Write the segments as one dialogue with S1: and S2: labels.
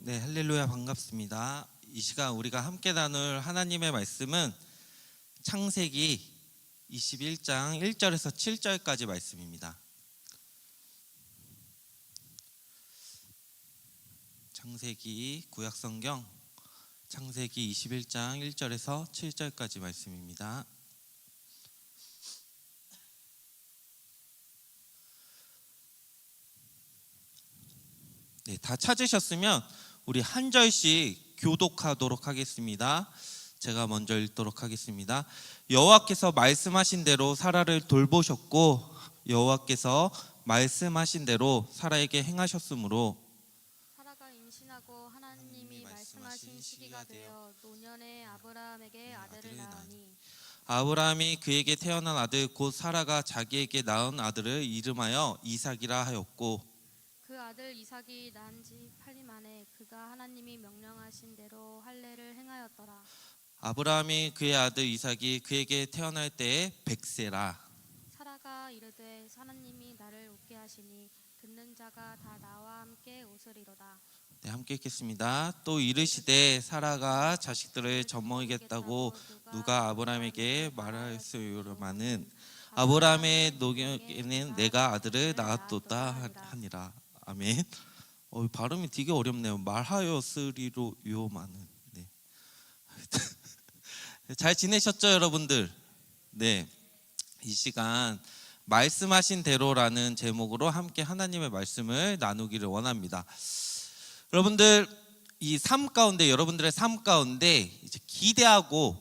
S1: 네, 할렐루야 반갑습니다. 이 시간 우리가 함께 나눌 하나님의 말씀은 창세기 21장 1절에서 7절까지 말씀입니다. 창세기 구약성경 창세기 21장 1절에서 7절까지 말씀입니다. 네, 다 찾으셨으면 우리 한 절씩 교독하도록 하겠습니다. 제가 먼저 읽도록 하겠습니다. 여호와께서 말씀하신 대로 사라를 돌보셨고 여호와께서 말씀하신 대로 사라에게 행하셨으므로
S2: 사라가 임신하고 하나님이 말씀하신 시기가 되어 노년에 아브라함에게 아들을 낳으니
S1: 아브라함이 그에게 태어난 아들 곧 사라가 자기에게 낳은 아들을 이름하여 이삭이라 하였고
S2: 그 아들 이삭이 낳은 지 8일 만에 그가 하나님이 명령하신 대로 할례를 행하였더라.
S1: 아브라함이 그의 아들 이삭이 그에게 태어날 때에 100세라.
S2: 사라가 이르되 하나님이 나를 웃게 하시니 듣는 자가 다 나와 함께 웃으리로다.
S1: 네, 함께 읽겠습니다. 또 이르시되 사라가 자식들을 젖먹이겠다고 누가 아브라함에게 말하였으요마는 아브라함의 노경에는 내가 아들을 낳았도다 하니라. 아멘. 발음이 되게 어렵네요. 말하였으리로 요마는. 네. 잘 지내셨죠, 여러분들? 네. 이 시간 말씀하신 대로라는 제목으로 함께 하나님의 말씀을 나누기를 원합니다. 여러분들 이 삶 가운데 여러분들의 삶 가운데 이제 기대하고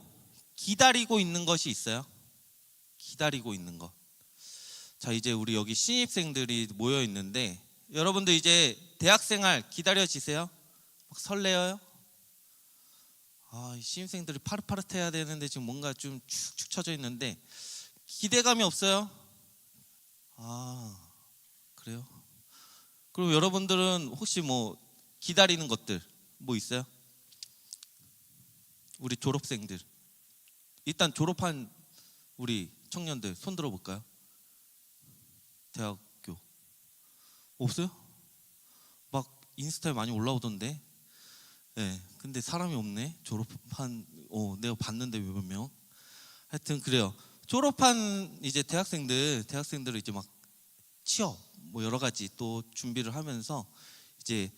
S1: 기다리고 있는 것이 있어요. 기다리고 있는 것. 자, 이제 우리 여기 신입생들이 모여 있는데 여러분들 이제 대학생활 기다려지세요? 막 설레어요? 이 신입생들이 파릇파릇해야 되는데 지금 뭔가 좀 축축 처져 있는데 기대감이 없어요? 그래요? 그리고 여러분들은 혹시 뭐 기다리는 것들 뭐 있어요? 우리 졸업생들 일단 졸업한 우리 청년들 손 들어볼까요? 대학교 없어요? 막 인스타에 많이 올라오던데. 네, 근데 사람이 없네. 졸업한 내가 봤는데 몇 명. 하여튼 그래요. 졸업한 이제 대학생들은 이제 막 취업 뭐 여러 가지 또 준비를 하면서 이제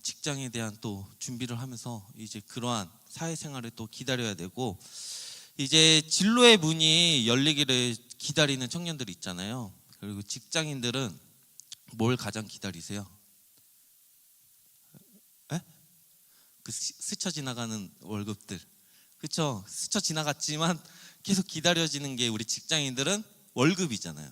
S1: 직장에 대한 또 준비를 하면서 이제 그러한 사회생활을 또 기다려야 되고 이제 진로의 문이 열리기를 기다리는 청년들이 있잖아요. 그리고 직장인들은 뭘 가장 기다리세요? 그 스쳐 지나가는 월급들, 그렇죠? 스쳐 지나갔지만 계속 기다려지는 게 우리 직장인들은 월급이잖아요.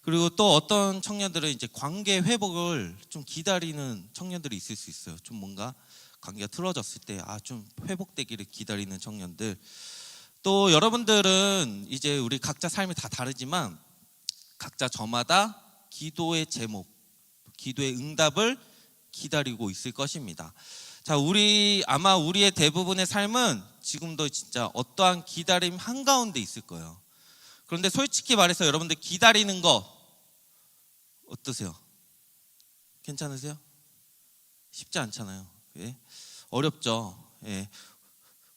S1: 그리고 또 어떤 청년들은 이제 관계 회복을 좀 기다리는 청년들이 있을 수 있어요. 좀 뭔가 관계가 틀어졌을 때 좀 회복되기를 기다리는 청년들. 또 여러분들은 이제 우리 각자 삶이 다 다르지만 각자 저마다 기도의 제목, 기도의 응답을 기다리고 있을 것입니다. 자, 아마 우리의 대부분의 삶은 지금도 진짜 어떠한 기다림 한가운데 있을 거예요. 그런데 솔직히 말해서 여러분들 기다리는 거 어떠세요? 괜찮으세요? 쉽지 않잖아요. 예? 어렵죠. 예.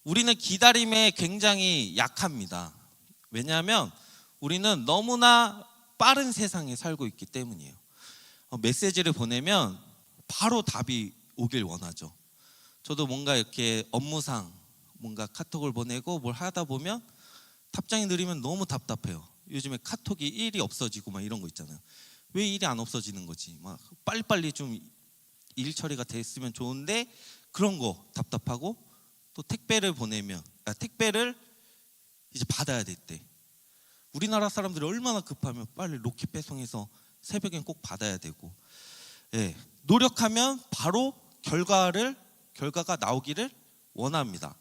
S1: 우리는 기다림에 굉장히 약합니다. 왜냐하면 우리는 너무나 빠른 세상에 살고 있기 때문이에요. 메시지를 보내면 바로 답이 오길 원하죠. 저도 뭔가 이렇게 업무상 뭔가 카톡을 보내고 뭘 하다 보면 답장이 느리면 너무 답답해요. 요즘에 카톡이 일이 없어지고 막 이런 거 있잖아요. 왜 일이 안 없어지는 거지? 막 빨리빨리 좀 일 처리가 됐으면 좋은데 그런 거 답답하고 또 택배를 보내면 택배를 이제 받아야 될 때 우리나라 사람들이 얼마나 급하면 빨리 로켓 배송해서 새벽엔 꼭 받아야 되고 노력하면 바로 결과가 나오기를 원합니다.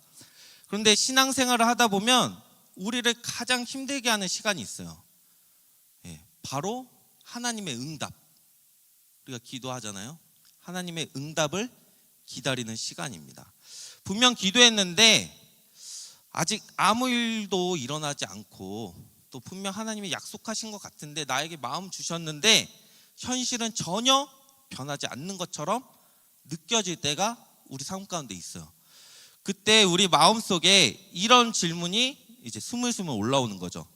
S1: 그런데 신앙생활을 하다 보면 우리를 가장 힘들게 하는 시간이 있어요. 바로 하나님의 응답. 우리가 기도하잖아요. 하나님의 응답을 기다리는 시간입니다. 분명 기도했는데 아직 아무 일도 일어나지 않고 또 분명 하나님이 약속하신 것 같은데 나에게 마음 주셨는데 현실은 전혀 변하지 않는 것처럼 느껴질 때가 우리 삶 가운데 있어요. 그때 우리 마음속에 이런 질문이 이제 스물스물 올라오는 거죠.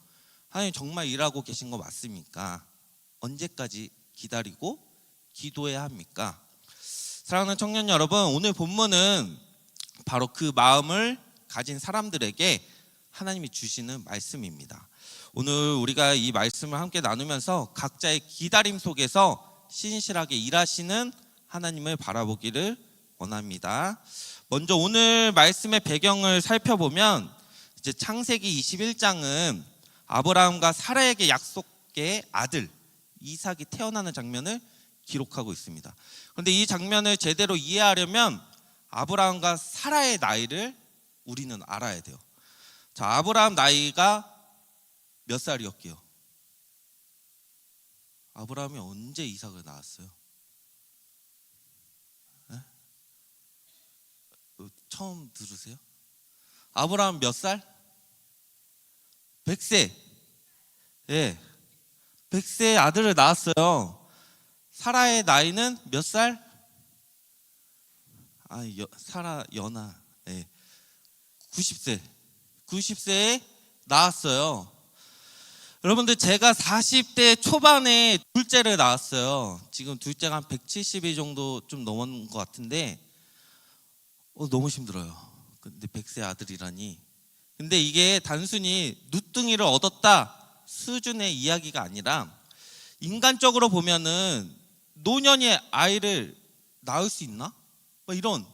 S1: 하나님 정말 일하고 계신 거 맞습니까? 언제까지 기다리고 기도해야 합니까? 사랑하는 청년 여러분, 오늘 본문은 바로 그 마음을 가진 사람들에게 하나님이 주시는 말씀입니다. 오늘 우리가 이 말씀을 함께 나누면서 각자의 기다림 속에서 신실하게 일하시는 하나님을 바라보기를 원합니다. 먼저 오늘 말씀의 배경을 살펴보면 이제 창세기 21장은 아브라함과 사라에게 약속의 아들 이삭이 태어나는 장면을 기록하고 있습니다. 그런데 이 장면을 제대로 이해하려면 아브라함과 사라의 나이를 우리는 알아야 돼요. 자, 아브라함 나이가 몇 살이었게요? 아브라함이 언제 이삭을 낳았어요? 네? 처음 들으세요? 아브라함 몇 살? 100세. 예. 100세의 아들을 낳았어요. 사라의 나이는 몇 살? 사라 연하. 예. 90세. 90세에 낳았어요. 여러분들, 제가 40대 초반에 둘째를 낳았어요. 지금 둘째가 한 170일 정도 좀 넘은 것 같은데 너무 힘들어요. 근데 100세 아들이라니. 근데 이게 단순히 누뚱이를 얻었다 수준의 이야기가 아니라 인간적으로 보면은 노년의 아이를 낳을 수 있나? 이런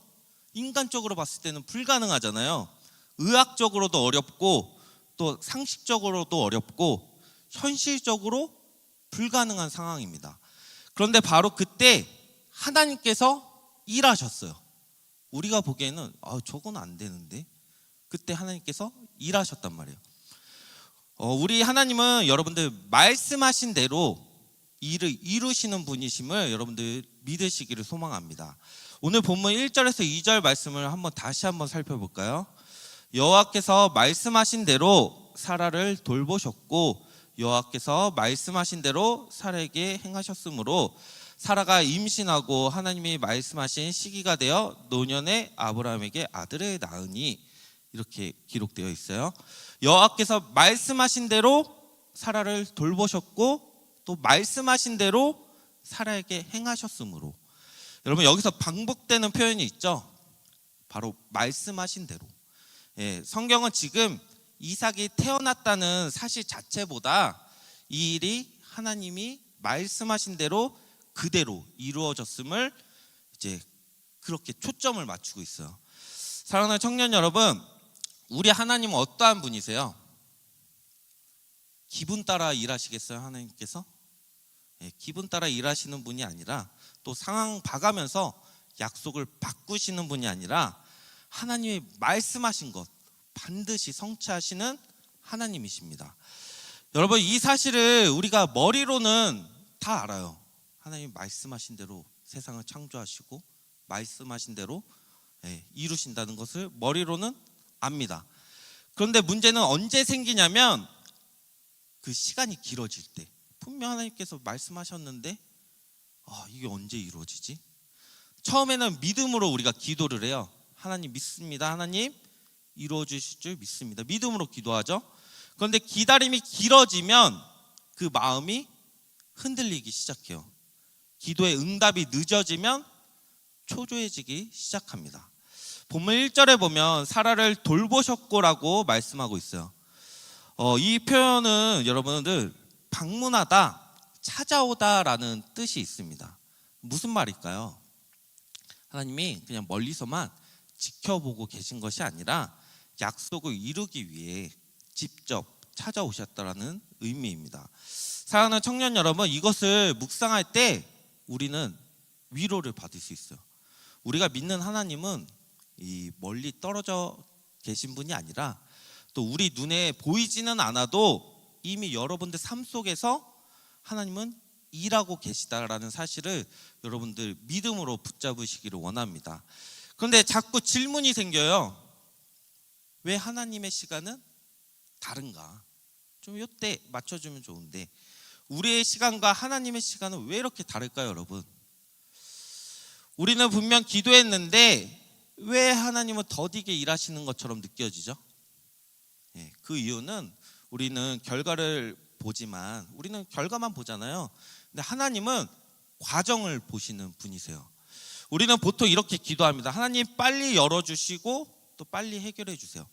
S1: 인간적으로 봤을 때는 불가능하잖아요. 의학적으로도 어렵고 또 상식적으로도 어렵고 현실적으로 불가능한 상황입니다. 그런데 바로 그때 하나님께서 일하셨어요. 우리가 보기에는 저건 안 되는데 그때 하나님께서 일하셨단 말이에요. 우리 하나님은 여러분들 말씀하신 대로 일을 이루시는 분이심을 여러분들 믿으시기를 소망합니다. 오늘 본문 1절에서 2절 말씀을 다시 한번 살펴볼까요? 여호와께서 말씀하신 대로 사라를 돌보셨고 여호와께서 말씀하신 대로 사라에게 행하셨으므로 사라가 임신하고 하나님이 말씀하신 시기가 되어 노년에 아브라함에게 아들을 낳으니, 이렇게 기록되어 있어요. 여호와께서 말씀하신 대로 사라를 돌보셨고 또 말씀하신 대로 사라에게 행하셨으므로. 여러분, 여기서 반복되는 표현이 있죠. 바로 말씀하신 대로. 성경은 지금 이삭이 태어났다는 사실 자체보다 이 일이 하나님이 말씀하신 대로 그대로 이루어졌음을 이제 그렇게 초점을 맞추고 있어요. 사랑하는 청년 여러분, 우리 하나님은 어떠한 분이세요? 기분 따라 일하시겠어요, 하나님께서? 기분 따라 일하시는 분이 아니라, 또 상황 봐가면서 약속을 바꾸시는 분이 아니라 하나님이 말씀하신 것 반드시 성취하시는 하나님이십니다. 여러분, 이 사실을 우리가 머리로는 다 알아요. 하나님이 말씀하신 대로 세상을 창조하시고 말씀하신 대로 이루신다는 것을 머리로는 압니다. 그런데 문제는 언제 생기냐면 그 시간이 길어질 때, 분명 하나님께서 말씀하셨는데 이게 언제 이루어지지? 처음에는 믿음으로 우리가 기도를 해요. 하나님 믿습니다. 하나님 이루어 주실 줄 믿습니다. 믿음으로 기도하죠. 그런데 기다림이 길어지면 그 마음이 흔들리기 시작해요. 기도의 응답이 늦어지면 초조해지기 시작합니다. 본문 1절에 보면 사라를 돌보셨고라고 말씀하고 있어요. 이 표현은 여러분들 방문하다, 찾아오다라는 뜻이 있습니다. 무슨 말일까요? 하나님이 그냥 멀리서만 지켜보고 계신 것이 아니라 약속을 이루기 위해 직접 찾아오셨다라는 의미입니다. 사랑하는 청년 여러분, 이것을 묵상할 때 우리는 위로를 받을 수 있어요. 우리가 믿는 하나님은 이 멀리 떨어져 계신 분이 아니라 또 우리 눈에 보이지는 않아도 이미 여러분들 삶 속에서 하나님은 일하고 계시다라는 사실을 여러분들 믿음으로 붙잡으시기를 원합니다. 그런데 자꾸 질문이 생겨요. 왜 하나님의 시간은 다른가? 좀 이때 맞춰주면 좋은데, 우리의 시간과 하나님의 시간은 왜 이렇게 다를까요, 여러분? 우리는 분명 기도했는데 왜 하나님은 더디게 일하시는 것처럼 느껴지죠? 그 이유는 우리는 결과를 보지만 우리는 결과만 보잖아요. 근데 하나님은 과정을 보시는 분이세요. 우리는 보통 이렇게 기도합니다. 하나님 빨리 열어주시고 또 빨리 해결해 주세요.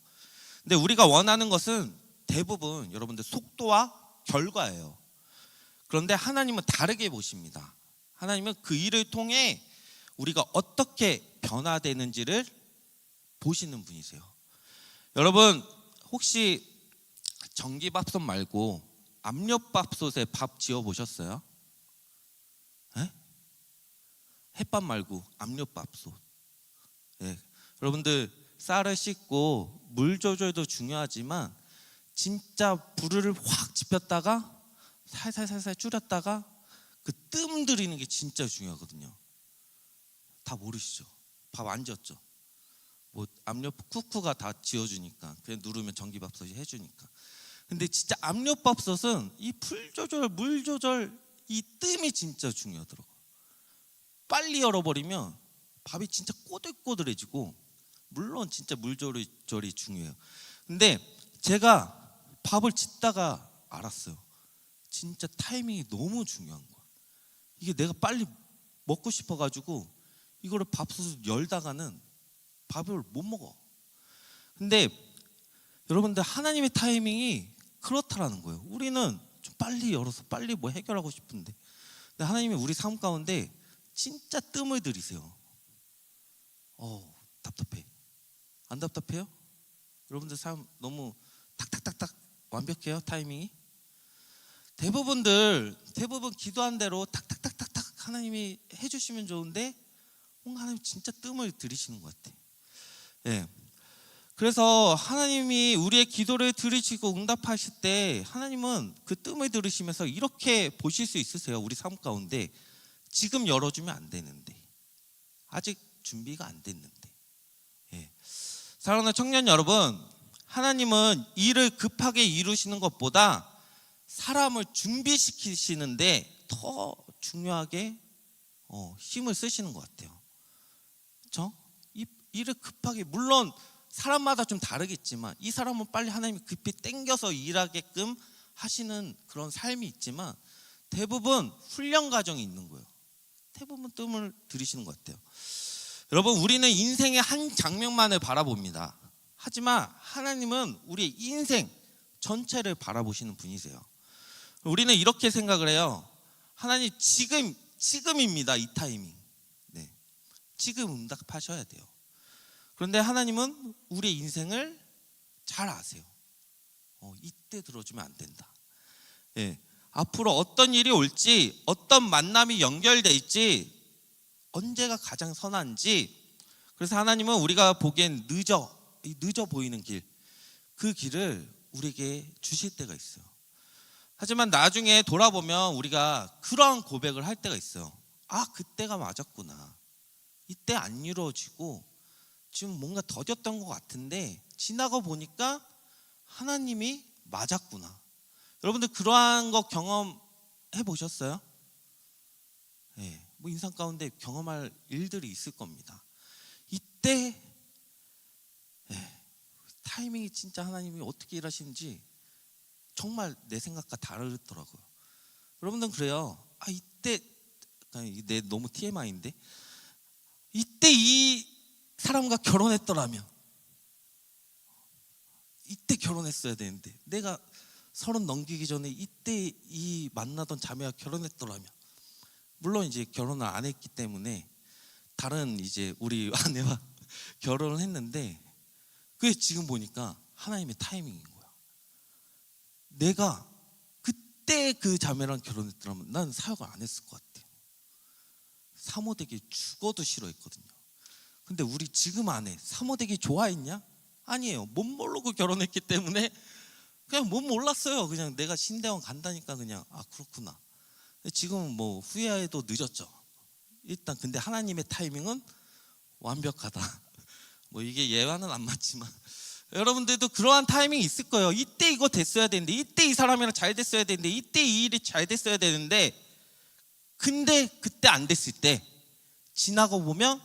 S1: 근데 우리가 원하는 것은 대부분 여러분들 속도와 결과예요. 그런데 하나님은 다르게 보십니다. 하나님은 그 일을 통해 우리가 어떻게 변화되는지를 보시는 분이세요. 여러분 혹시 전기밥솥 말고 압력밥솥에 밥 지어 보셨어요? 햇밥 말고 압력밥솥. 여러분들 쌀을 씻고 물 조절도 중요하지만 진짜 불을 확 지폈다가 살살살살 줄였다가 그 뜸 들이는 게 진짜 중요하거든요. 다 모르시죠? 밥 안 지었죠? 뭐 압력 쿠쿠가 다 지어주니까 그냥 누르면 전기밥솥이 해주니까. 근데 진짜 압력밥솥은 이 불 조절, 물 조절 이 뜸이 진짜 중요하더라고요. 빨리 열어버리면 밥이 진짜 꼬들꼬들해지고 물론 진짜 물 조절이 중요해요. 근데 제가 밥을 짓다가 알았어요. 진짜 타이밍이 너무 중요한 거야. 이게 내가 빨리 먹고 싶어가지고 이거를 밥솥을 열다가는 밥을 못 먹어. 근데 여러분들 하나님의 타이밍이 그렇다라는 거예요. 우리는 좀 빨리 열어서 빨리 뭐 해결하고 싶은데 근데 하나님이 우리 삶 가운데 진짜 뜸을 들이세요. 답답해. 안 답답해요? 여러분들 삶 너무 탁탁탁탁 완벽해요? 타이밍이? 대부분 기도한 대로 탁탁탁탁탁 하나님이 해주시면 좋은데 뭔가 하나님 진짜 뜸을 들이시는 것 같아. 그래서 하나님이 우리의 기도를 들으시고 응답하실 때 하나님은 그 뜸을 들으시면서 이렇게 보실 수 있으세요. 우리 삶 가운데 지금 열어주면 안 되는데 아직 준비가 안 됐는데. 사랑하는 청년 여러분, 하나님은 일을 급하게 이루시는 것보다 사람을 준비시키시는데 더 중요하게 힘을 쓰시는 것 같아요. 그렇죠? 이 일을 급하게, 물론 사람마다 좀 다르겠지만 이 사람은 빨리 하나님이 급히 땡겨서 일하게끔 하시는 그런 삶이 있지만 대부분 훈련 과정이 있는 거예요. 대부분 뜸을 들이시는 것 같아요. 여러분 우리는 인생의 한 장면만을 바라봅니다. 하지만 하나님은 우리의 인생 전체를 바라보시는 분이세요. 우리는 이렇게 생각을 해요. 하나님 지금입니다. 이 타이밍. 지금 응답하셔야 돼요. 그런데 하나님은 우리의 인생을 잘 아세요. 이때 들어주면 안 된다. 앞으로 어떤 일이 올지, 어떤 만남이 연결될지, 언제가 가장 선한지. 그래서 하나님은 우리가 보기엔 늦어 보이는 길, 그 길을 우리에게 주실 때가 있어요. 하지만 나중에 돌아보면 우리가 그러한 고백을 할 때가 있어요. 그때가 맞았구나. 이때 안 이루어지고 지금 뭔가 더뎠던 것 같은데 지나고 보니까 하나님이 맞았구나. 여러분들 그러한 거 경험해 보셨어요? 뭐 인생 가운데 경험할 일들이 있을 겁니다. 이때 타이밍이 진짜 하나님이 어떻게 일하시는지 정말 내 생각과 다르더라고요. 여러분들은 그래요. 이때 내 너무 TMI인데 이때 이 사람과 결혼했더라면, 이때 결혼했어야 되는데, 내가 30 넘기기 전에 이때 이 만나던 자매와 결혼했더라면. 물론 이제 결혼을 안 했기 때문에 다른 이제 우리 아내와 결혼을 했는데 그게 지금 보니까 하나님의 타이밍인 거야. 내가 그때 그 자매랑 결혼했더라면 난 사역을 안 했을 것 같아요. 사모되기 죽어도 싫어했거든요. 근데 우리 지금 아내 사모되기 좋아했냐? 아니에요. 못 모르고 결혼했기 때문에 그냥 못 몰랐어요. 그냥 내가 신대원 간다니까 그냥 그렇구나. 지금은 뭐 후회해도 늦었죠. 일단 근데 하나님의 타이밍은 완벽하다. 뭐 이게 예와는 안 맞지만 여러분들도 그러한 타이밍이 있을 거예요. 이때 이거 됐어야 되는데, 이때 이 사람이랑 잘 됐어야 되는데, 이때 이 일이 잘 됐어야 되는데, 근데 그때 안 됐을 때 지나고 보면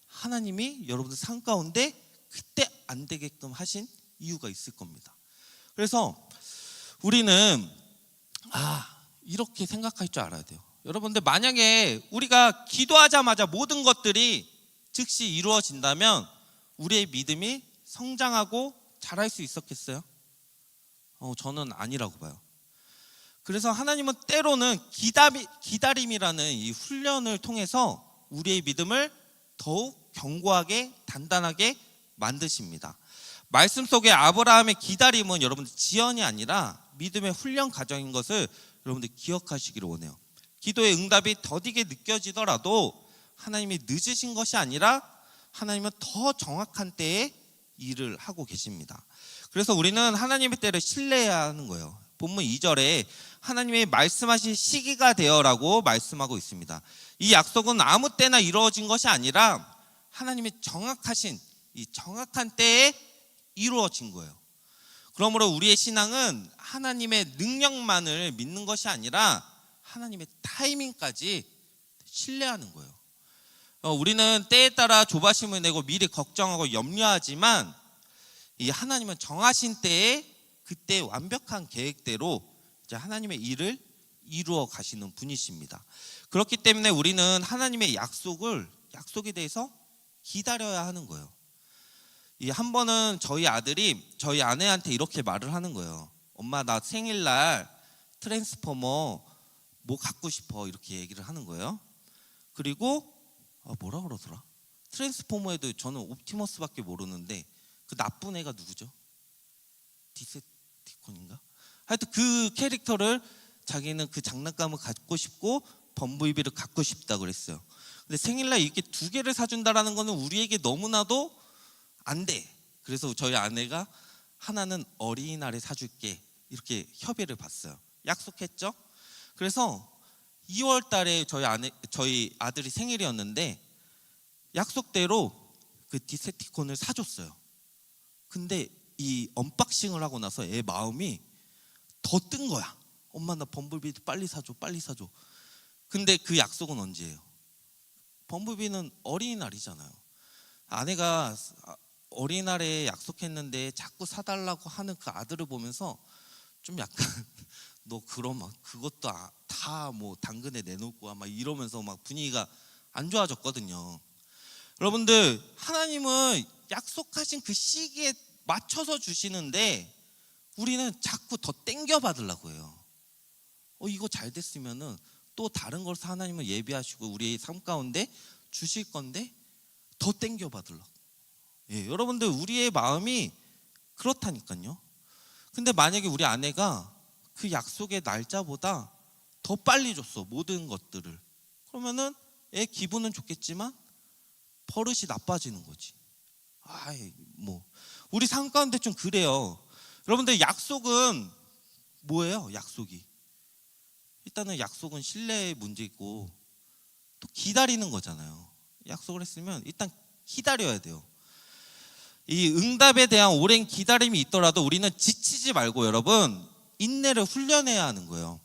S1: 하나님이 여러분들 삶 가운데 그때 안 되게끔 하신 이유가 있을 겁니다. 그래서 우리는 이렇게 생각할 줄 알아야 돼요. 여러분들, 만약에 우리가 기도하자마자 모든 것들이 즉시 이루어진다면 우리의 믿음이 성장하고 자랄 수 있었겠어요? 저는 아니라고 봐요. 그래서 하나님은 때로는 기다림이라는 이 훈련을 통해서 우리의 믿음을 더욱 견고하게 단단하게 만드십니다. 말씀 속에 아브라함의 기다림은 여러분들 지연이 아니라 믿음의 훈련 과정인 것을 여러분들 기억하시기를 원해요. 기도의 응답이 더디게 느껴지더라도 하나님이 늦으신 것이 아니라 하나님은 더 정확한 때에 일을 하고 계십니다. 그래서 우리는 하나님의 때를 신뢰해야 하는 거예요. 본문 2절에 하나님의 말씀하신 시기가 되어라고 말씀하고 있습니다. 이 약속은 아무 때나 이루어진 것이 아니라 하나님의 정확하신 이 정확한 때에 이루어진 거예요. 그러므로 우리의 신앙은 하나님의 능력만을 믿는 것이 아니라 하나님의 타이밍까지 신뢰하는 거예요. 우리는 때에 따라 조바심을 내고 미리 걱정하고 염려하지만 이 하나님은 정하신 때에 그때 완벽한 계획대로 이제 하나님의 일을 이루어 가시는 분이십니다. 그렇기 때문에 우리는 하나님의 약속에 대해서 기다려야 하는 거예요. 한 번은 저희 아들이 저희 아내한테 이렇게 말을 하는 거예요. 엄마, 나 생일날 트랜스포머 뭐 갖고 싶어, 이렇게 얘기를 하는 거예요. 그리고 뭐라 그러더라? 트랜스포머에도 저는 옵티머스밖에 모르는데 그 나쁜 애가 누구죠? 디셉티콘인가? 하여튼 그 캐릭터를 자기는 그 장난감을 갖고 싶고 범블비를 갖고 싶다 그랬어요. 근데 생일날 이렇게 2개를 사준다라는 거는 우리에게 너무나도 안 돼. 그래서 저희 아내가 하나는 어린이날에 사줄게, 이렇게 협의를 봤어요. 약속했죠? 그래서 2월 달에 저희 아들이 생일이었는데 약속대로 그 디셉티콘을 사줬어요. 근데 이 언박싱을 하고 나서 애 마음이 더 뜬 거야. 엄마, 나 범블비 빨리 사줘, 빨리 사줘. 근데 그 약속은 언제예요? 범블비는 어린이날이잖아요. 아내가 어린이날에 약속했는데 자꾸 사달라고 하는 그 아들을 보면서 좀 약간 너 그럼 그것도 다 뭐 당근에 내놓고 막 이러면서 막 분위기가 안 좋아졌거든요. 여러분들, 하나님은 약속하신 그 시기에 맞춰서 주시는데 우리는 자꾸 더 땡겨 받으려고 해요. 이거 잘 됐으면은 또 다른 걸 하나님은 예비하시고 우리의 삶 가운데 주실 건데 더 땡겨 받으려고. 여러분들, 우리의 마음이 그렇다니까요. 근데 만약에 우리 아내가 그 약속의 날짜보다 더 빨리 줬어, 모든 것들을. 그러면은 애 기분은 좋겠지만 버릇이 나빠지는 거지. 우리 삶 가운데 좀 그래요. 여러분들, 약속은 뭐예요? 약속이 일단은 약속은 신뢰의 문제고 또 기다리는 거잖아요. 약속을 했으면 일단 기다려야 돼요. 이 응답에 대한 오랜 기다림이 있더라도 우리는 지치지 말고 여러분, 인내를 훈련해야 하는 거예요.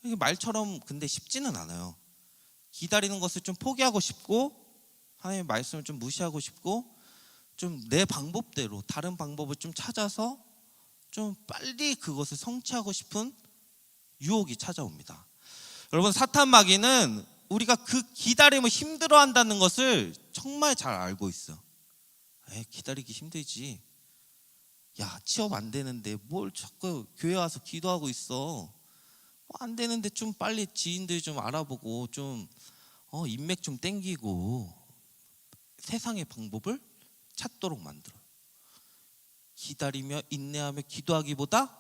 S1: 이게 말처럼 근데 쉽지는 않아요. 기다리는 것을 좀 포기하고 싶고 하나님의 말씀을 좀 무시하고 싶고 좀 내 방법대로 다른 방법을 좀 찾아서 좀 빨리 그것을 성취하고 싶은 유혹이 찾아옵니다. 여러분, 사탄 마귀는 우리가 그 기다림을 힘들어한다는 것을 정말 잘 알고 있어. 기다리기 힘들지. 야, 취업 안 되는데 뭘 자꾸 교회 와서 기도하고 있어. 안 되는데 좀 빨리 지인들 좀 알아보고 좀 인맥 좀 땡기고 세상의 방법을 찾도록 만들어요. 기다리며 인내하며 기도하기보다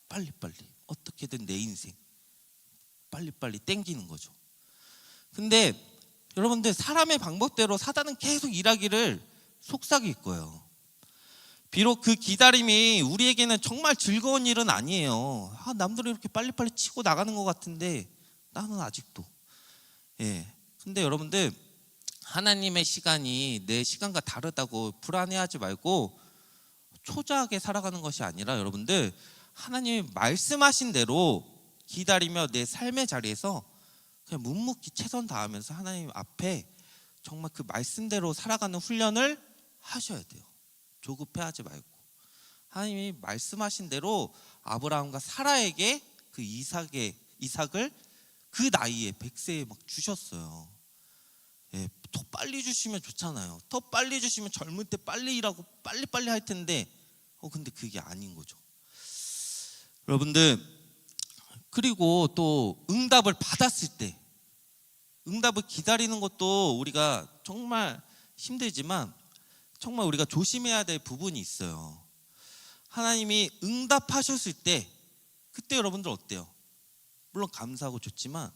S1: 빨리빨리 어떻게든 내 인생 빨리빨리 땡기는 거죠. 근데 여러분들, 사람의 방법대로 사단은 계속 일하기를 속삭일 거예요. 비록 그 기다림이 우리에게는 정말 즐거운 일은 아니에요. 남들은 이렇게 빨리빨리 치고 나가는 것 같은데 나는 아직도. 근데 여러분들, 하나님의 시간이 내 시간과 다르다고 불안해하지 말고 초조하게 살아가는 것이 아니라 여러분들, 하나님이 말씀하신 대로 기다리며 내 삶의 자리에서 그냥 묵묵히 최선 다하면서 하나님 앞에 정말 그 말씀대로 살아가는 훈련을 하셔야 돼요. 조급해하지 말고. 하나님이 말씀하신 대로 아브라함과 사라에게 그 이삭을 그 나이에 100세에 막 주셨어요. 예, 더 빨리 주시면 좋잖아요. 더 빨리 주시면 젊을 때 빨리 일하고 빨리빨리 할 텐데 근데 그게 아닌 거죠. 여러분들, 그리고 또 응답을 받았을 때 응답을 기다리는 것도 우리가 정말 힘들지만 정말 우리가 조심해야 될 부분이 있어요. 하나님이 응답하셨을 때 그때 여러분들 어때요? 물론 감사하고 좋지만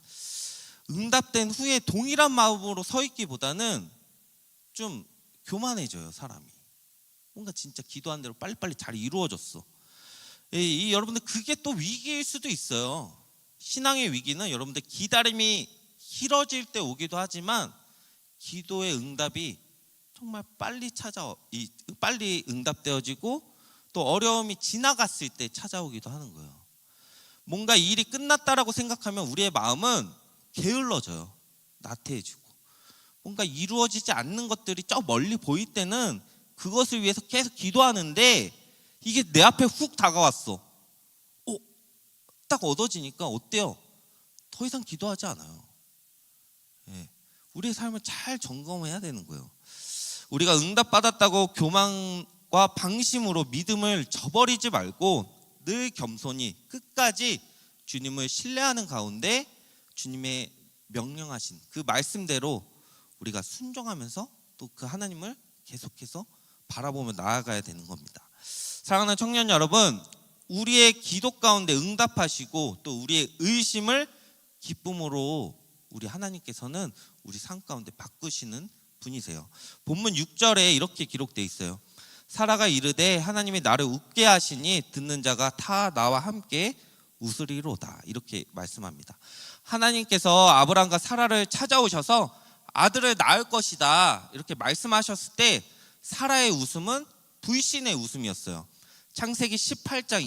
S1: 응답된 후에 동일한 마음으로 서 있기보다는 좀 교만해져요, 사람이. 뭔가 진짜 기도한 대로 빨리빨리 잘 이루어졌어. 여러분들 그게 또 위기일 수도 있어요. 신앙의 위기는 여러분들 기다림이 길어질 때 오기도 하지만 기도의 응답이 정말 빨리 응답되어지고 또 어려움이 지나갔을 때 찾아오기도 하는 거예요. 뭔가 일이 끝났다라고 생각하면 우리의 마음은 게을러져요. 나태해지고 뭔가 이루어지지 않는 것들이 저 멀리 보일 때는 그것을 위해서 계속 기도하는데 이게 내 앞에 훅 다가왔어. 딱 얻어지니까 어때요? 더 이상 기도하지 않아요. 예, 우리의 삶을 잘 점검해야 되는 거예요. 우리가 응답받았다고 교만과 방심으로 믿음을 저버리지 말고 늘 겸손히 끝까지 주님을 신뢰하는 가운데 주님의 명령하신 그 말씀대로 우리가 순종하면서 또 그 하나님을 계속해서 바라보며 나아가야 되는 겁니다. 사랑하는 청년 여러분, 우리의 기도 가운데 응답하시고 또 우리의 의심을 기쁨으로 우리 하나님께서는 우리 삶 가운데 바꾸시는 분이세요. 본문 6절에 이렇게 기록되어 있어요. 사라가 이르되 하나님이 나를 웃게 하시니 듣는 자가 다 나와 함께 웃으리로다. 이렇게 말씀합니다. 하나님께서 아브라함과 사라를 찾아오셔서 아들을 낳을 것이다 이렇게 말씀하셨을 때 사라의 웃음은 불신의 웃음이었어요. 창세기 18장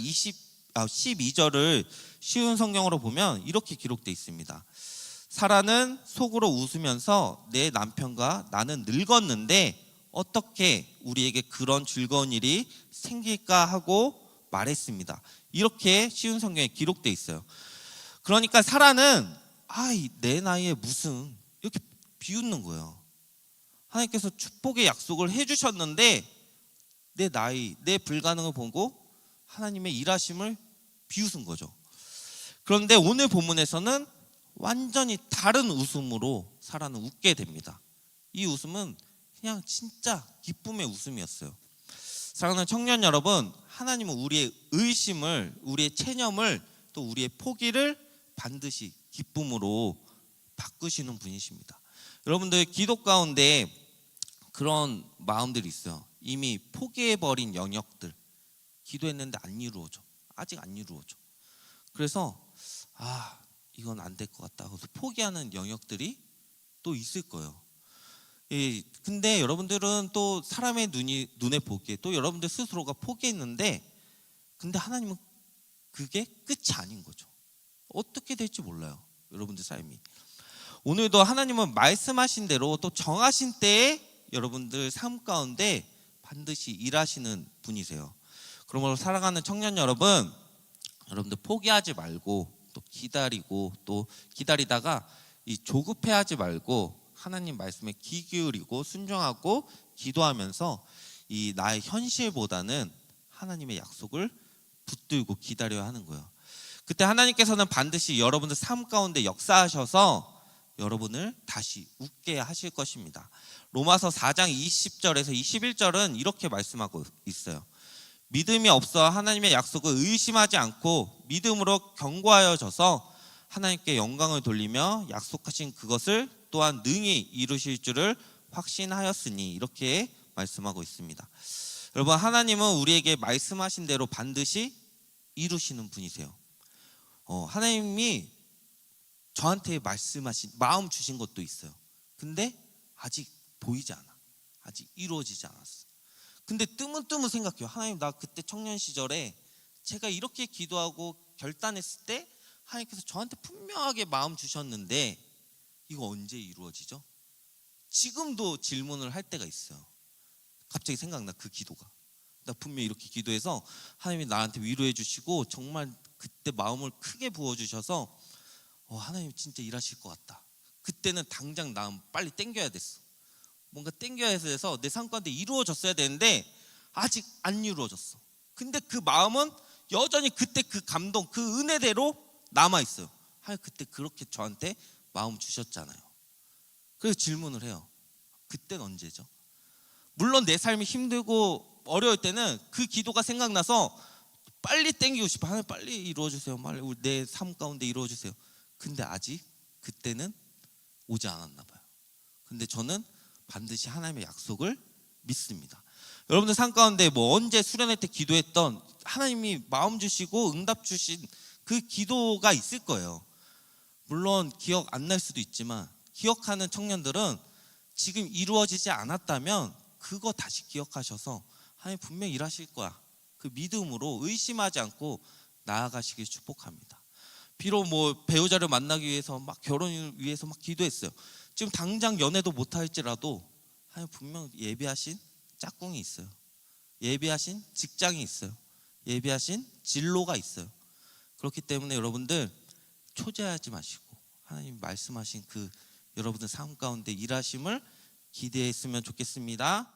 S1: 12절을 쉬운 성경으로 보면 이렇게 기록되어 있습니다. 사라는 속으로 웃으면서 내 남편과 나는 늙었는데 어떻게 우리에게 그런 즐거운 일이 생길까 하고 말했습니다. 이렇게 쉬운 성경에 기록되어 있어요. 그러니까 사라는 내 나이에 무슨 이렇게 비웃는 거예요. 하나님께서 축복의 약속을 해주셨는데 내 나이, 내 불가능을 보고 하나님의 일하심을 비웃은 거죠. 그런데 오늘 본문에서는 완전히 다른 웃음으로 사라는 웃게 됩니다. 이 웃음은 그냥 진짜 기쁨의 웃음이었어요. 사랑하는 청년 여러분, 하나님은 우리의 의심을, 우리의 체념을, 또 우리의 포기를 반드시 기쁨으로 바꾸시는 분이십니다. 여러분들 기도 가운데 그런 마음들이 있어요. 이미 포기해버린 영역들, 기도했는데 안 이루어져. 아직 안 이루어져. 그래서 이건 안 될 것 같다. 그래서 포기하는 영역들이 또 있을 거예요. 근데 여러분들은 또 사람의 눈에 보기에 또 여러분들 스스로가 포기했는데 근데 하나님은 그게 끝이 아닌 거죠. 어떻게 될지 몰라요. 여러분들 삶이. 오늘도 하나님은 말씀하신 대로 또 정하신 때에 여러분들 삶 가운데 반드시 일하시는 분이세요. 그러므로 살아가는 청년 여러분, 여러분들 포기하지 말고 또 기다리고 또 기다리다가 이 조급해하지 말고 하나님 말씀에 귀 기울이고 순종하고 기도하면서 이 나의 현실보다는 하나님의 약속을 붙들고 기다려야 하는 거예요. 그때 하나님께서는 반드시 여러분들 삶 가운데 역사하셔서 여러분을 다시 웃게 하실 것입니다. 로마서 4장 20절에서 21절은 이렇게 말씀하고 있어요. 믿음이 없어 하나님의 약속을 의심하지 않고 믿음으로 견고하여져서 하나님께 영광을 돌리며 약속하신 그것을 또한 능히 이루실 줄을 확신하였으니 이렇게 말씀하고 있습니다. 여러분, 하나님은 우리에게 말씀하신 대로 반드시 이루시는 분이세요. 하나님이 저한테 말씀하신 마음 주신 것도 있어요. 근데 아직 보이지 않아. 아직 이루어지지 않았어. 근데 뜨문뜨문 생각해요. 하나님, 나 그때 청년 시절에 제가 이렇게 기도하고 결단했을 때 하나님께서 저한테 분명하게 마음 주셨는데 이거 언제 이루어지죠? 지금도 질문을 할 때가 있어요. 갑자기 생각나, 그 기도가. 나 분명히 이렇게 기도해서 하나님이 나한테 위로해 주시고 정말 그때 마음을 크게 부어주셔서 하나님 진짜 일하실 것 같다. 그때는 당장 나 빨리 땡겨야 됐어. 뭔가 땡겨야 해서 내 삶 가운데 이루어졌어야 되는데 아직 안 이루어졌어. 근데 그 마음은 여전히 그때 그 감동, 그 은혜대로 남아있어요. 하나님 그때 그렇게 저한테 마음 주셨잖아요. 그래서 질문을 해요. 그때는 언제죠? 물론 내 삶이 힘들고 어려울 때는 그 기도가 생각나서 빨리 땡기고 싶어. 하나님 빨리 이루어주세요. 빨리 내 삶 가운데 이루어주세요. 근데 아직 그때는 오지 않았나 봐요. 근데 저는 반드시 하나님의 약속을 믿습니다. 여러분들 삶 가운데 뭐 언제 수련회 때 기도했던 하나님이 마음 주시고 응답 주신 그 기도가 있을 거예요. 물론 기억 안 날 수도 있지만 기억하는 청년들은 지금 이루어지지 않았다면 그거 다시 기억하셔서 하나님 분명히 일하실 거야. 그 믿음으로 의심하지 않고 나아가시길 축복합니다. 비록 뭐 배우자를 만나기 위해서 막 결혼을 위해서 막 기도했어요. 지금 당장 연애도 못 할지라도 하나님 분명 예비하신 짝꿍이 있어요. 예비하신 직장이 있어요. 예비하신 진로가 있어요. 그렇기 때문에 여러분들 초조해하지 마시고 하나님 말씀하신 그 여러분들 삶 가운데 일하심을 기대했으면 좋겠습니다.